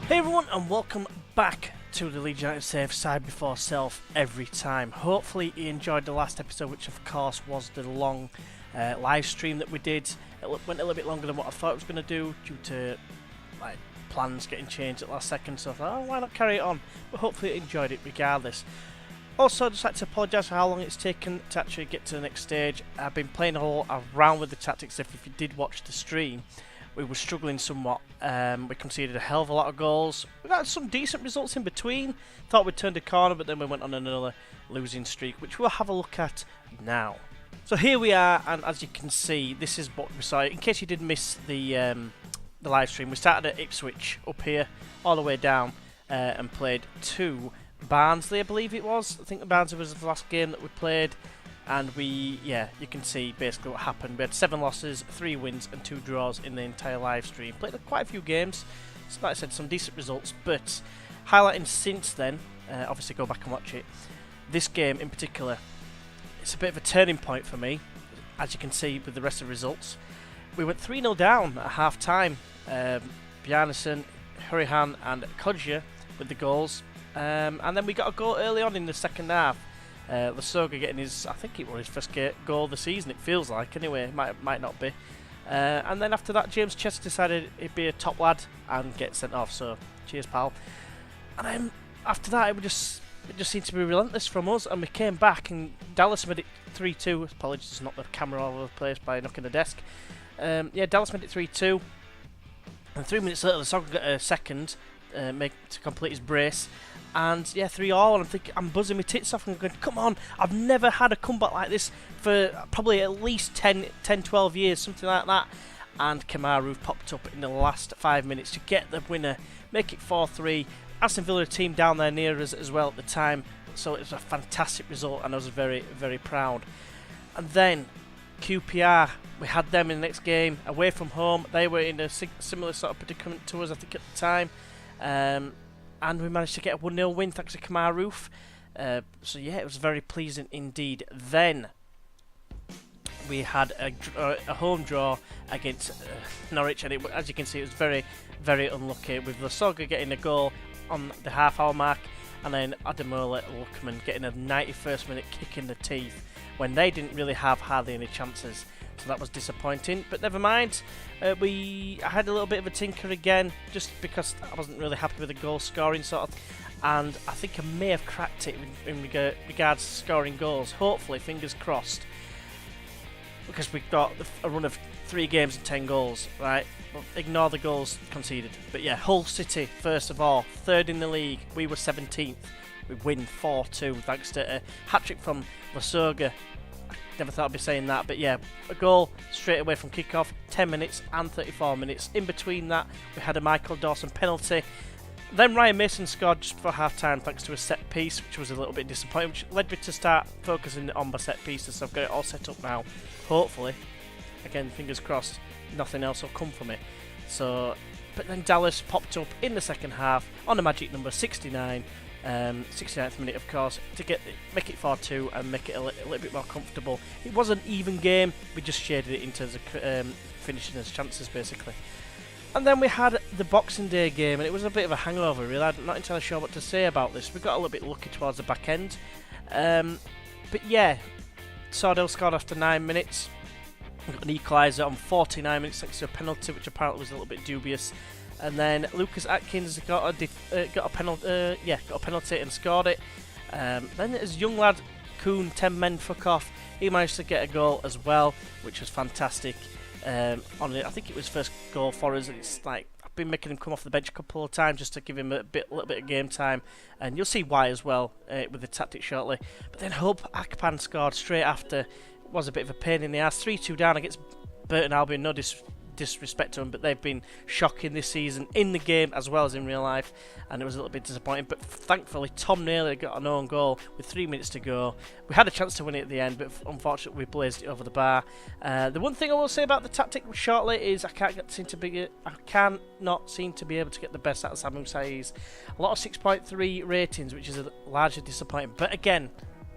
Hey everyone, and welcome back to the Leeds United Safe Side Before Self every time. Hopefully you enjoyed the last episode, which of course was the long live stream that we did. It went a little bit longer than what I thought it was going to do due to plans getting changed at last second, so I thought, oh, why not carry it on? But hopefully you enjoyed it regardless. Also, I'd just like to apologise for how long it's taken to actually get to the next stage. I've been playing a lot around with the tactics. If you did watch the stream, we were struggling somewhat. We conceded a hell of a lot of goals. We got some decent results in between. Thought we'd turned a corner, but then we went on another losing streak, which we'll have a look at now. So here we are, and as you can see, this is what we saw. In case you did miss the live stream, we started at Ipswich up here, all the way down, and played to Barnsley, I believe it was. I think the Barnsley was the last game that we played. And you can see basically what happened. We had 7 losses, 3 wins and 2 draws in the entire live stream. Played quite a few games, so like I said, some decent results, but highlighting since then, obviously go back and watch it, this game in particular, it's a bit of a turning point for me, as you can see with the rest of the results. We went 3-0 down at half time. Bjarnason, Hurihan and Kodja with the goals, and then we got a goal early on in the second half. Lasoga getting his, I think it was his first goal of the season, it feels like, anyway, might not be. And then after that, James Chester decided he'd be a top lad and get sent off, so cheers, pal. And then after that, it just seemed to be relentless from us, and we came back, and Dallas made it 3-2. Apologies, it's not the camera all over the place by knocking the desk. Dallas made it 3-2, and 3 minutes later, Lasoga got a second to complete his brace. And 3-all, and I'm buzzing my tits off and going, come on, I've never had a comeback like this for probably at least 10-12 years, something like that. And Kamaru popped up in the last 5 minutes to get the winner, make it 4-3. Aston Villa team down there near us as well at the time, so it was a fantastic result and I was very, very proud. And then QPR, we had them in the next game away from home. They were in a similar sort of predicament to us, I think, at the time. And we managed to get a 1-0 win thanks to Kamaru. It was very pleasing indeed. Then we had a home draw against Norwich, and as you can see, it was very, very unlucky, with Lasoga getting a goal on the half-hour mark, and then Ademola Lookman getting a 91st minute kick in the teeth when they didn't really have hardly any chances. So that was disappointing, but never mind. I had a little bit of a tinker again, just because I wasn't really happy with the goal scoring sort of, and I think I may have cracked it in regards to scoring goals. Hopefully, fingers crossed, because we've got a run of 3 games and 10 goals, right? Well, ignore the goals conceded. But yeah, Hull City, first of all, 3rd in the league. We were 17th. We win 4-2 thanks to a hat-trick from Lasoga. Never thought I'd be saying that, but yeah, a goal straight away from kick-off, 10 minutes and 34 minutes. In between that, we had a Michael Dawson penalty. Then Ryan Mason scored just before half-time thanks to a set-piece, which was a little bit disappointing, which led me to start focusing on my set-pieces, so I've got it all set up now. Hopefully, again, fingers crossed, nothing else will come from it. But then Dallas popped up in the second half on the magic number 69. 69th minute, of course, to make it 4-2 and make it a little bit more comfortable. It was an even game, we just shaded it in terms of finishing as chances, basically. And then we had the Boxing Day game, and it was a bit of a hangover, really. I'm not entirely sure what to say about this. We got a little bit lucky towards the back end. But yeah, Sordell scored after 9 minutes. We got an equaliser on 49 minutes thanks to a penalty, which apparently was a little bit dubious. And then Lucas Atkins got a penalty and scored it. Then his young lad Kuhn, 10 men fuck off. He managed to get a goal as well, which was fantastic. I think it was first goal for us. It's like I've been making him come off the bench a couple of times just to give him a little bit of game time, and you'll see why as well with the tactics shortly. But then Hope Akpan scored straight after. It was a bit of a pain in the ass. 3-2 down against Burton Albion. No disrespect to them, but they've been shocking this season in the game as well as in real life, and it was a little bit disappointing. But thankfully, Tom Naylor got an own goal with 3 minutes to go. We had a chance to win it at the end, but unfortunately, we blazed it over the bar. The one thing I will say about the tactic shortly is I cannot seem to be able to get the best out of Samu Saiz. A lot of 6.3 ratings, which is largely disappointing. But again,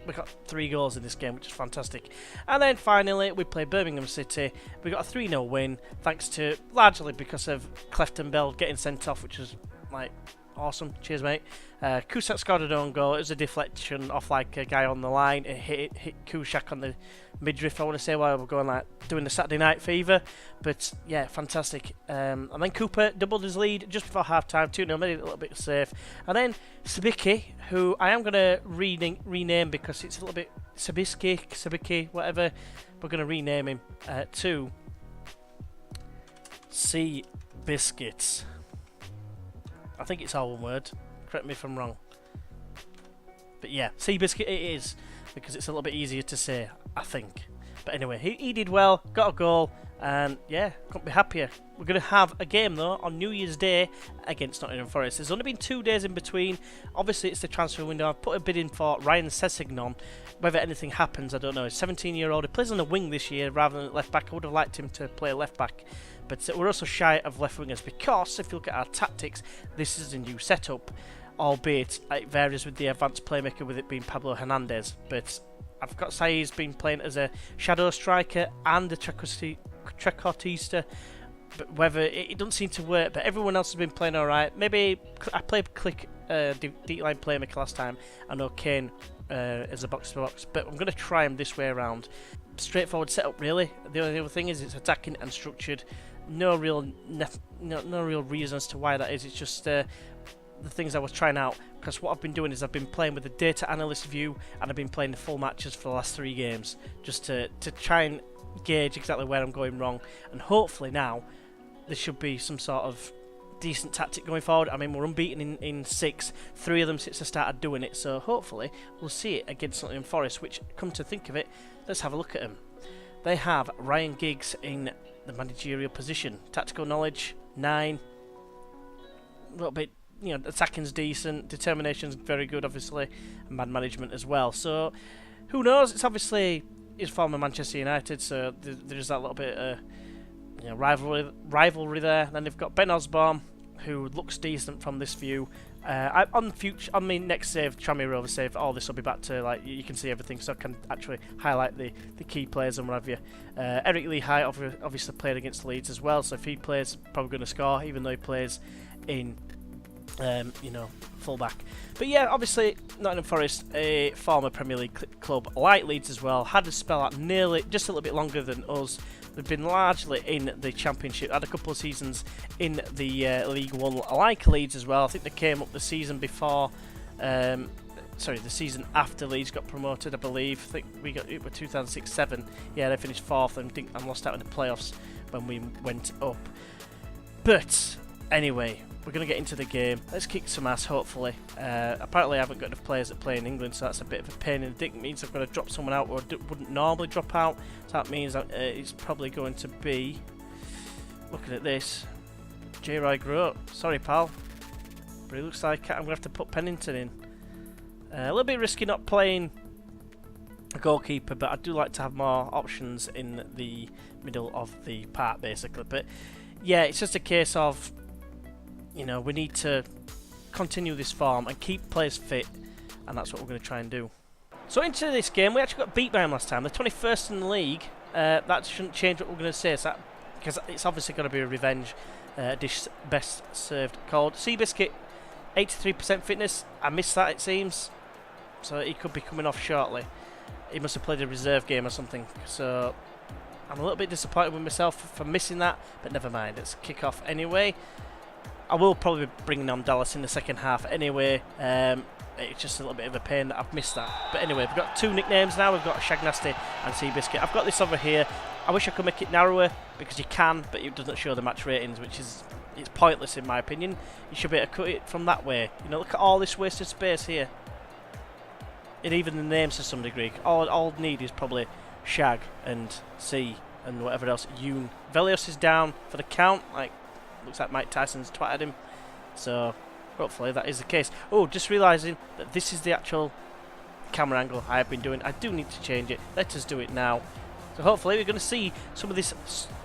we got 3 goals in this game, which is fantastic. And then finally, we played Birmingham City. We got a 3-0 win, thanks to largely because of Clefton Bell getting sent off, which was like, awesome. Cheers, mate. Kusak scored an own goal. It was a deflection off like a guy on the line. It hit Kusak on the midriff, I want to say, while we're going like doing the Saturday Night Fever. But yeah, fantastic. And then Cooper doubled his lead just before half time, 2-0, made it a little bit safe. And then Sabicki, who I am going to rename because it's a little bit Sabicki, whatever. We're going to rename him to Sea Biscuits. I think it's all one word. Correct me if I'm wrong. But yeah, Seabiscuit it is, because it's a little bit easier to say, I think. But anyway, he did well, got a goal, and yeah, couldn't be happier. We're going to have a game though on New Year's Day against Nottingham Forest. There's only been 2 days in between. Obviously it's the transfer window. I've put a bid in for Ryan Sessegnon. Whether anything happens, I don't know. He's 17-year-old. He plays on the wing this year rather than at left back. I would have liked him to play left back. But we're also shy of left wingers because if you look at our tactics, this is a new setup. Albeit it varies with the advanced playmaker, with it being Pablo Hernandez. But I've got Saiz been playing as a shadow striker and a trequartista. But whether it doesn't seem to work, but everyone else has been playing alright. Maybe I played deep line playmaker last time. I know Kane as a box to box, but I'm going to try him this way around. Straightforward setup, really. The only other thing is it's attacking and structured. No real reason as to why that is. It's just the things I was trying out, because what I've been doing is I've been playing with the data analyst view, and I've been playing the full matches for the last 3 games just to try and gauge exactly where I'm going wrong, and hopefully now there should be some sort of decent tactic going forward. I mean, we're unbeaten in 6, 3 of them since I started doing it, so hopefully we'll see it against Nottingham Forest, which, come to think of it, let's have a look at them. They have Ryan Giggs in the managerial position, tactical knowledge 9, a little bit, attacking's decent, determination's very good, obviously, and man management as well. So who knows? It's obviously his former Manchester United, so there's that little bit of rivalry there. Then they've got Ben Osborne, who looks decent from this view. On my next save, Tranmere Rovers save, all this will be back to, like, you can see everything, so I can actually highlight the key players and what have you. Eric Lee High obviously played against Leeds as well, so if he plays, probably going to score, even though he plays in full-back. But yeah, obviously Nottingham Forest, a former Premier League club, like Leeds as well, had a spell out nearly just a little bit longer than us. They've been largely in the Championship, had a couple of seasons in the League One, like Leeds as well. I think they came up the season before, the season after Leeds got promoted, I believe. I think we got it with 2006-07. Yeah, they finished 4th and lost out in the playoffs when we went up. But anyway, we're going to get into the game. Let's kick some ass, hopefully. Apparently I haven't got enough players that play in England, so that's a bit of a pain in the dick. It means I've got to drop someone out who wouldn't normally drop out. So that means it's probably going to be, looking at this, J. Roy Grote. Sorry, pal. But it looks like I'm going to have to put Pennington in. A little bit risky not playing a goalkeeper, but I do like to have more options in the middle of the park, basically. But yeah, it's just a case of, we need to continue this form and keep players fit, and that's what we're going to try and do. So into this game, we actually got beat by them last time. They're 21st in the league. That shouldn't change what we're going to say, because it's obviously going to be a revenge dish best served cold. Seabiscuit, 83% fitness. I missed that, it seems. So he could be coming off shortly. He must have played a reserve game or something. So I'm a little bit disappointed with myself for missing that, but never mind. Let's kick off anyway. I will probably be bringing on Dallas in the second half anyway. It's just a little bit of a pain that I've missed that. But anyway, we've got 2 nicknames now. We've got Shagnasty and Seabiscuit. I've got this over here. I wish I could make it narrower, because you can, but it doesn't show the match ratings, which is it's pointless in my opinion. You should be able to cut it from that way. Look at all this wasted space here. And even the names to some degree. All need is probably Shag and C and whatever else. Yoon. Velios is down for the count. Looks like Mike Tyson's twatted him. So hopefully that is the case. Oh, just realising that this is the actual camera angle I have been doing. I do need to change it. Let us do it now. So hopefully we're going to see some of this,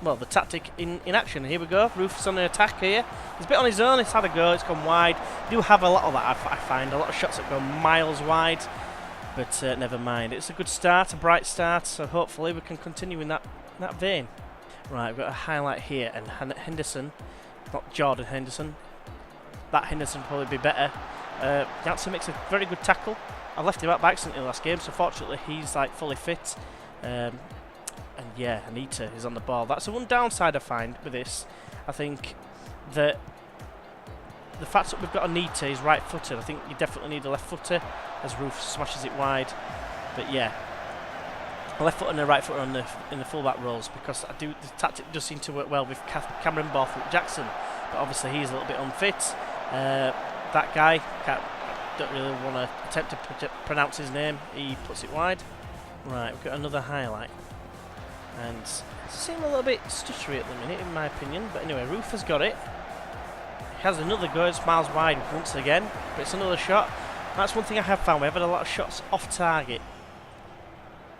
the tactic in action. Here we go. Roof's on an attack here. He's a bit on his own. It's had a go. It's gone wide. We do have a lot of that, I find. A lot of shots that go miles wide. But never mind. It's a good start, a bright start. So hopefully we can continue in that vein. Right, we've got a highlight here. And Henderson, not Jordan Henderson, that Henderson probably be better. Janssen makes a very good tackle. I left him out by accident in the last game, so fortunately he's like fully fit. And yeah, Anita is on the ball. That's the one downside I find with this. I think that the fact that we've got Anita is right-footed. I think you definitely need a left footer as Roof smashes it wide. But yeah, a left footer and a right footer in the fullback roles, because the tactic does seem to work well with Cameron Borthwick Jackson, but obviously he's a little bit unfit. That guy, don't really want to attempt to pronounce his name. He puts it wide. Right, we've got another highlight, and it seems a little bit stuttery at the minute, in my opinion. But anyway, Roof has got it. He has another go. It's miles wide once again, but it's another shot. That's one thing I have found. We've had a lot of shots off target.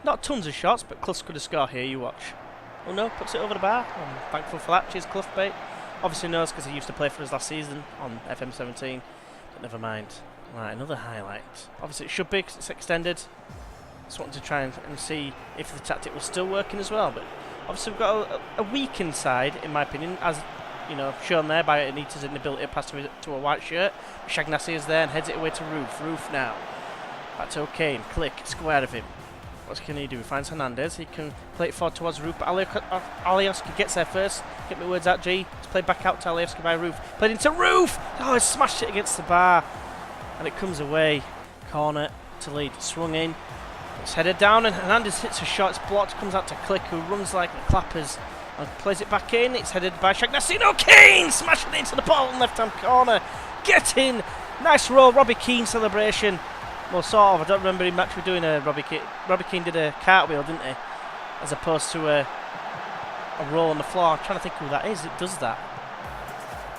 Not tons of shots, but Clough's going to score here. You watch. Oh no, puts it over the bar. I'm thankful for that. Cheers, Clough, mate. Obviously knows because he used to play for us last season on FM18, but never mind. Right, another highlight. Obviously it should be because it's extended. Just wanted to try and see if the tactic was still working as well. But obviously we've got a weak inside, in my opinion, as you know, shown there by Anita's inability to pass to a white shirt. Shagnassi is there and heads it away to Roof. Roof now. Back to O'Kane. Click. Square of him. What can he do? He finds Hernandez. He can play it forward towards Roof, but Alioski gets there first. Get my words out, G. It's played back out to Alioski by Roof. Played into Roof! Oh, he smashed it against the bar. And it comes away. Corner to Leeds. Swung in. It's headed down and Hernandez hits a shot. It's blocked. Comes out to Click, who runs like the clappers. And plays it back in. It's headed by Shagnassi. No, Kane! Smashing it into the bottom left-hand corner. Get in! Nice roll. Robbie Keane celebration. Well, sort of. I don't remember him actually doing a Robbie Keane. Robbie Keane did a cartwheel, didn't he? As opposed to a roll on the floor. I'm trying to think who that is that does that.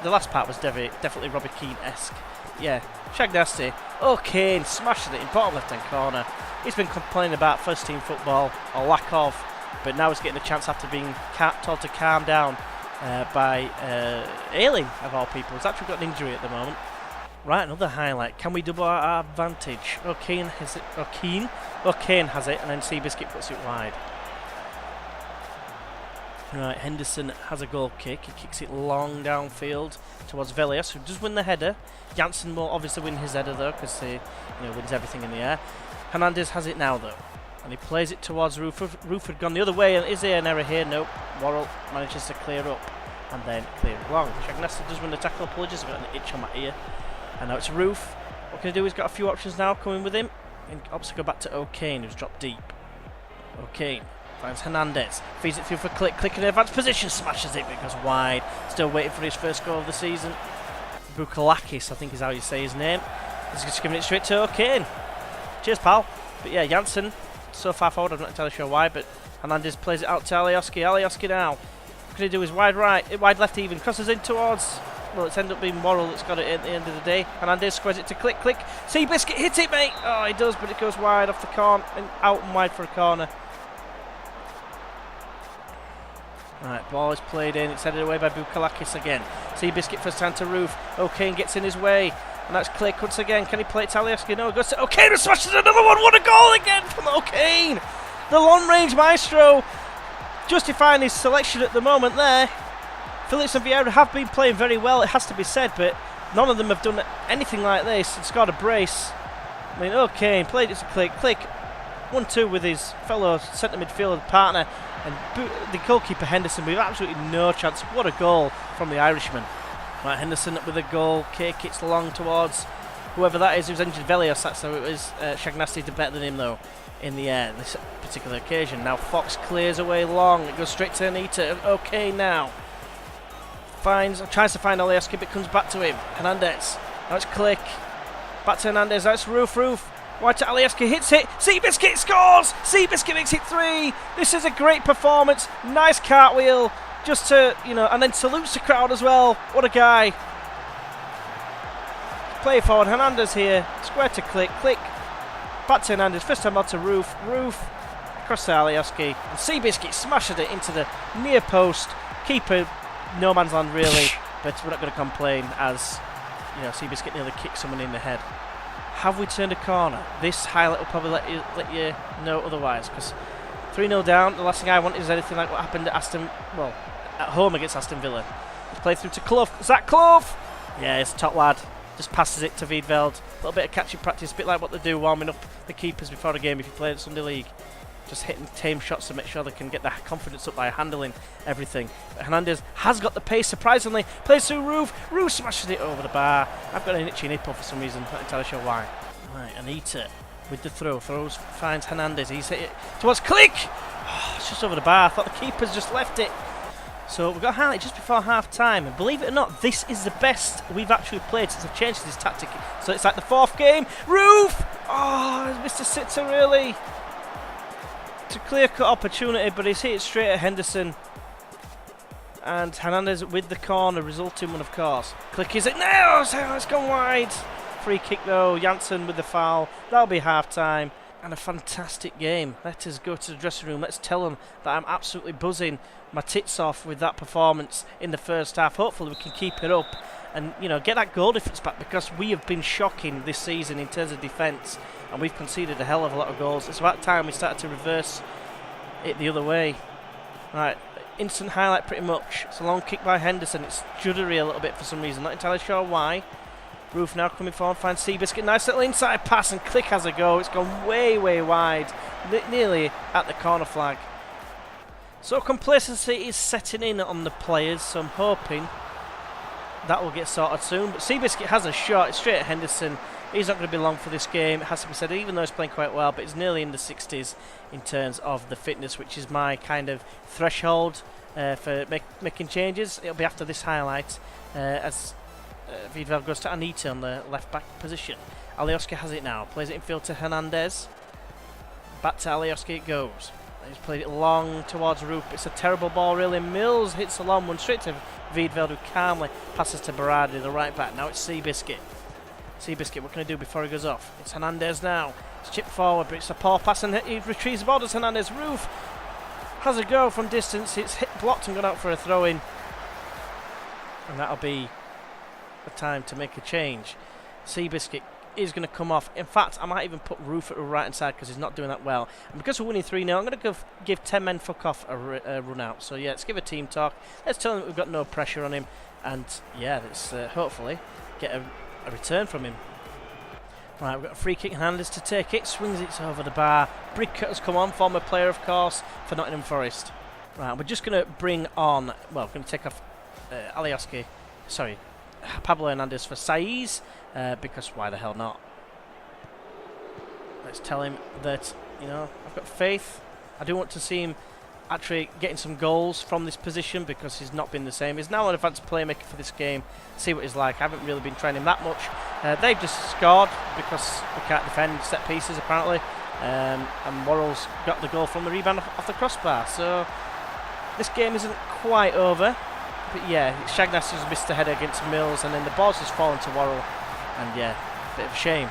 The last part was definitely Robbie Keane-esque. Yeah, Shagnassi. Oh, Kane smashing it in bottom left-hand corner. He's been complaining about first-team football, or lack of, but now he's getting a chance after being told to calm down by Ayling, of all people. He's actually got an injury at the moment. Right, another highlight. Can we double our advantage? O'Kane has it. O'Kane has it, and then Seabiscuit puts it wide. Right, Henderson has a goal kick. He kicks it long downfield towards Velias, who does win the header. Janssen will obviously win his header though, because he wins everything in the air. Hernandez has it now though, and he plays it towards Roof. Roof had gone the other way, and is there an error here? Nope. Worrell manages to clear up, and then clear it long. Shagnassi does win the tackle. Apologies, I've got an itch on my ear. And now it's Roof. What can he do? He's got a few options now coming with him. And obviously go back to O'Kane, who's dropped deep. O'Kane finds Hernandez. Feeds it through for Click. Click in advanced position. Smashes it, but it goes wide. Still waiting for his first goal of the season. Bukalakis, I think is how you say his name. He's just giving it straight to O'Kane. Cheers, pal. But yeah, Janssen, so far forward, I'm not entirely sure why, but Hernandez plays it out to Alioski. Alioski now. What can he do? His wide right, wide left even. Crosses in towards... Well, it's ended up being Worrell that's got it at the end of the day. Hernandez squares it to Click. Click. Seabiscuit hit it, mate. Oh, he does, but it goes wide off the corner and out and wide for a corner. Right, ball is played in. It's headed away by Bukalakis again. Seabiscuit first time to Roof. O'Kane gets in his way. And that's Click once again. Can he play it to Alioski? No, it goes to O'Kane and smashes another one. What a goal again from O'Kane. The long-range maestro justifying his selection at the moment there. Phillips and Vieira have been playing very well, it has to be said, but none of them have done anything like this and scored a brace. I mean, O'Kane played it to Click. Click 1-2 with his fellow centre midfielder partner, and the goalkeeper Henderson with absolutely no chance. What a goal from the Irishman. Right, Henderson with a goal kick. It's long towards whoever that is who's injured. Velios, that's how it was. Shagnassi did better than him though in the air this particular occasion. Now Fox clears away long. It goes straight to Anita. Okay, now tries to find Alioski, but comes back to him. Hernandez. Now it's Click. Back to Hernandez. That's Roof. Wide to Alioski. Hits it. Seabiscuit scores. Seabiscuit makes it 3. This is a great performance. Nice cartwheel. Just to, and then salutes the crowd as well. What a guy. Play forward. Hernandez here. Square to Click. Click. Back to Hernandez. First time out to Roof. Across to Alioski. And Seabiscuit smashes it into the near post. Keeper, no man's land really. But we're not going to complain as, Seabiscuit nearly kicked someone in the head. Have we turned a corner? This highlight will probably let you know otherwise. Because 3-0 down. The last thing I want is anything like what happened at home against Aston Villa. It's played through to Clough. Zach Clough! Yeah, it's top lad. Just passes it to Wiedveld. A little bit of catching practice, a bit like what they do warming up the keepers before the game if you play at Sunday League. Just hitting tame shots to make sure they can get their confidence up by handling everything. But Hernandez has got the pace, surprisingly. Plays through Roof. Roof smashes it over the bar. I've got an itchy nipple for some reason. Not entirely sure why. Right, Anita with the throw. Throws, finds Hernandez. He's hit it towards Click. Oh, it's just over the bar. I thought the keeper's just left it. So we've got a highlight just before half time, and believe it or not, this is the best we've actually played since I've changed this tactic. So it's like the 4th game. Roof! Oh, Mr. Sitter really. It's a clear-cut opportunity, but he's hit it straight at Henderson. And Hernandez with the corner, resulting one, of course. Click is it now? It's gone wide. Free kick though. Janssen with the foul. That'll be half time. And a fantastic game. Let us go to the dressing room. Let's tell them that I'm absolutely buzzing my tits off with that performance in the first half. Hopefully we can keep it up and, you know, get that goal difference back, because we have been shocking this season in terms of defence and we've conceded a hell of a lot of goals. It's about time we started to reverse it the other way. Right, instant highlight pretty much. It's a long kick by Henderson. It's juddery a little bit for some reason. Not entirely sure why. Roof now coming forward, finds Seabiscuit. Nice little inside pass and Click has a go. It's gone way, way wide. Nearly at the corner flag. So complacency is setting in on the players, so I'm hoping that will get sorted soon. But Seabiscuit has a shot. It's straight at Henderson. He's not going to be long for this game, it has to be said, even though he's playing quite well, but he's nearly in the 60s in terms of the fitness, which is my kind of threshold for making changes. It'll be after this highlight as Wiedveld goes to Anita on the left-back position. Alioski has it now, plays it in field to Hernandez. Back to Alioski it goes. He's played it long towards Roop. It's a terrible ball really. Mills hits a long one straight to Wiedveld, who calmly passes to Berardi, the right back. Now it's Seabiscuit. Seabiscuit, what can he do before he goes off? It's Hernandez now. It's chipped forward, but it's a poor pass and he retrieves the ball. Does Hernandez. Roof has a go from distance. It's hit, blocked and gone out for a throw-in. And that'll be the time to make a change. Seabiscuit is going to come off. In fact, I might even put Roof at the right hand side because he's not doing that well. And because we're winning 3-0, I'm going to give 10 men fuck off a run out. So yeah, let's give a team talk. Let's tell him that we've got no pressure on him. And yeah, let's hopefully get a return from him. Right, we've got a free kick. Hernandez to take it. Swings it over the bar. Brigcut has come on. Former player, of course, for Nottingham Forest. Right, we're just going to bring on... Well, we're going to take off Alioski. Sorry, Pablo Hernandez for Saiz, because why the hell not? Let's tell him that, you know, I've got faith. I do want to see him actually getting some goals from this position because he's not been the same. He's now an advanced playmaker for this game. See what he's like. I haven't really been training him that much. They've just scored because we can't defend set pieces apparently. And Worrell's got the goal from the rebound off the crossbar. So this game isn't quite over. But yeah, Shagnas has missed a header against Mills, and then the ball's just fallen to Worrell. And yeah, bit of a shame.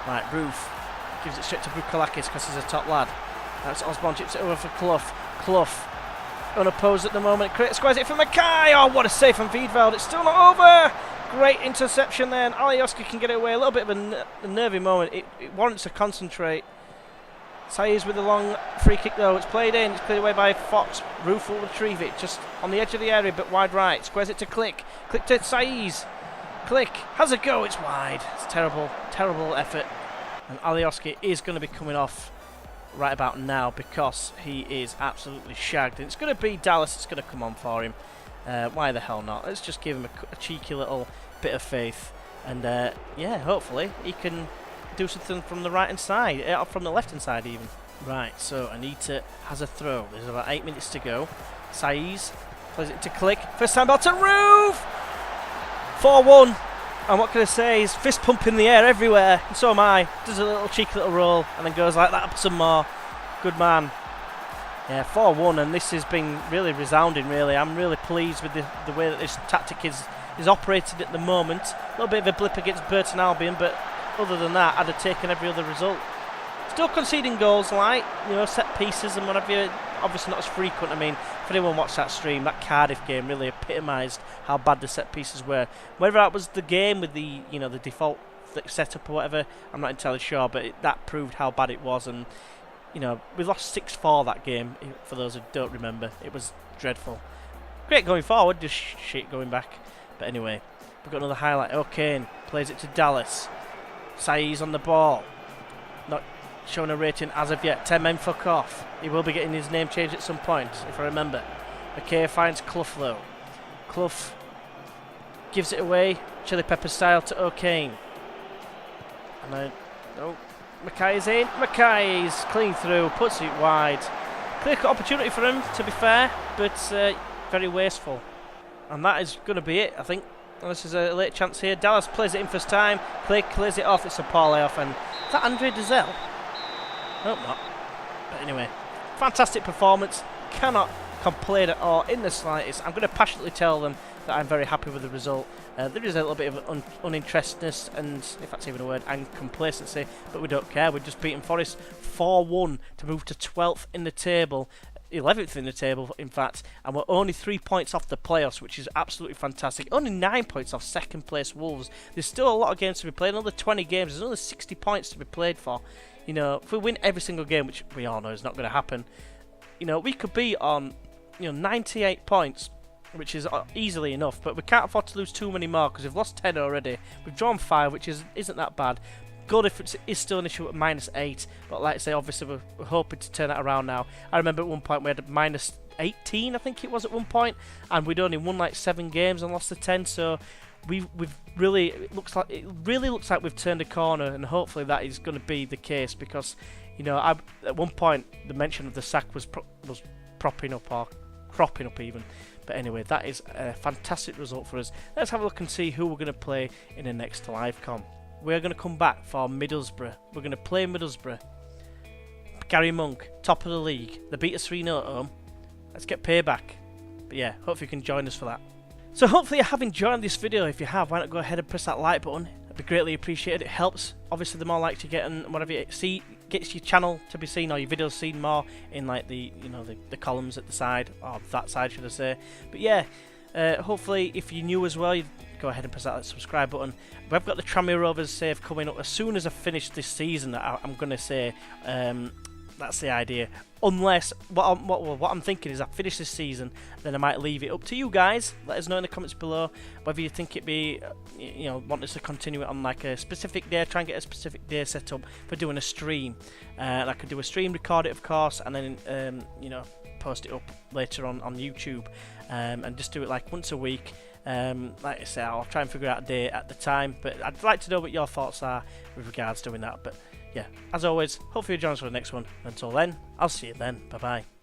Right, Roof gives it straight to Brukalakis because he's a top lad. That's Osborne, chips it over for Clough. Clough, unopposed at the moment. Squares it for Mackay. Oh, what a save from Wiedveld. It's still not over. Great interception there, and Alioski can get it away. A little bit of a nervy moment. It warrants a concentrate. Saiz with a long free kick though. It's played in. It's cleared away by Fox. Roof will retrieve it. Just on the edge of the area, but wide right. Squares it to Click. Click to Saiz. Click has a go. It's wide. It's terrible, terrible effort. And Alioski is going to be coming off right about now because he is absolutely shagged. And it's going to be Dallas that's going to come on for him. Why the hell not? Let's just give him a cheeky little bit of faith. And yeah, hopefully he can do something from the right hand side, or from the left hand side even. Right, so Anita has a throw. There's about 8 minutes to go. Saiz plays it to Click. First time ball to Roof! 4-1. And what can I say? He's fist pump in the air everywhere. And so am I. Does a little cheeky little roll and then goes like that up some more. Good man. Yeah, 4-1, and this has been really resounding, really. I'm really pleased with the way that this tactic is operated at the moment. A little bit of a blip against Burton Albion, but other than that, I'd have taken every other result. Still conceding goals, like, you know, set pieces and whatever. Obviously not as frequent. I mean, if anyone watched that stream, that Cardiff game really epitomised how bad the set pieces were. Whether that was the game with the, you know, the default setup or whatever, I'm not entirely sure, but that proved how bad it was. And you know, we lost 6-4 that game. For those who don't remember, it was dreadful. Great going forward, just shit going back. But anyway, we've got another highlight. O'Kane plays it to Dallas. Sai's on the ball. Not showing a rating as of yet. 10 men fuck off. He will be getting his name changed at some point, if I remember. McKay finds Clough though. Clough gives it away, chili pepper style, to O'Kane. And then, oh, Mackay's in. Mackay's clean through, puts it wide. Clear cut opportunity for him, to be fair, but very wasteful. And that is going to be it, I think. Unless there's a late chance here. Dallas plays it in first time. Clay clears it off. It's a poor layoff. And is that Andre Dazelle? Nope, not. But anyway, fantastic performance. Cannot complain at all in the slightest. I'm going to passionately tell them that I'm very happy with the result. There is a little bit of uninterestedness and, if that's even a word, and complacency, but we don't care. We've just beaten Forest 4-1 to move to 12th in the table, 11th in the table, in fact, and we're only 3 points off the playoffs, which is absolutely fantastic. Only 9 points off second place Wolves. There's still a lot of games to be played, another 20 games. There's another 60 points to be played for. You know, if we win every single game, which we all know is not going to happen, you know, we could be on, 98 points, which is easily enough, but we can't afford to lose too many more because we've lost 10 already. We've drawn 5, which isn't that bad. Goal difference is still an issue at -8, but like I say, obviously we're hoping to turn that around now. I remember at one point we had -18, I think it was at one point, and we'd only won like 7 games and lost the 10. So we've really, it really looks like we've turned a corner, and hopefully that is going to be the case because, at one point the mention of the sack was propping up or cropping up even. But anyway, that is a fantastic result for us. Let's have a look and see who we're going to play in the next live com. We're going to come back for Middlesbrough. We're going to play Middlesbrough. Gary Monk, top of the league. They beat us 3-0 at home. Let's get payback. But yeah, hopefully you can join us for that. So hopefully you have enjoyed this video. If you have, why not go ahead and press that like button. It'd be greatly appreciated. It helps. Obviously, the more likes you get and whatever you see, gets your channel to be seen or your videos seen more in like the columns at the side, or that side should I say. But yeah, hopefully if you're new as well, you go ahead and press that subscribe button. We've got the Tranmere Rovers save coming up as soon as I finish this season. I'm going to say that's the idea. Unless what I'm thinking is I finish this season, then I might leave it up to you guys. Let us know in the comments below whether you think it'd be, want us to continue it on like a specific day. Try and get a specific day set up for doing a stream. I could do a stream, record it of course, and then post it up later on YouTube, and just do it like once a week. Like I say, I'll try and figure out a day at the time, but I'd like to know what your thoughts are with regards to doing that. But yeah, as always, hopefully you'll join us for the next one. Until then, I'll see you then. Bye bye.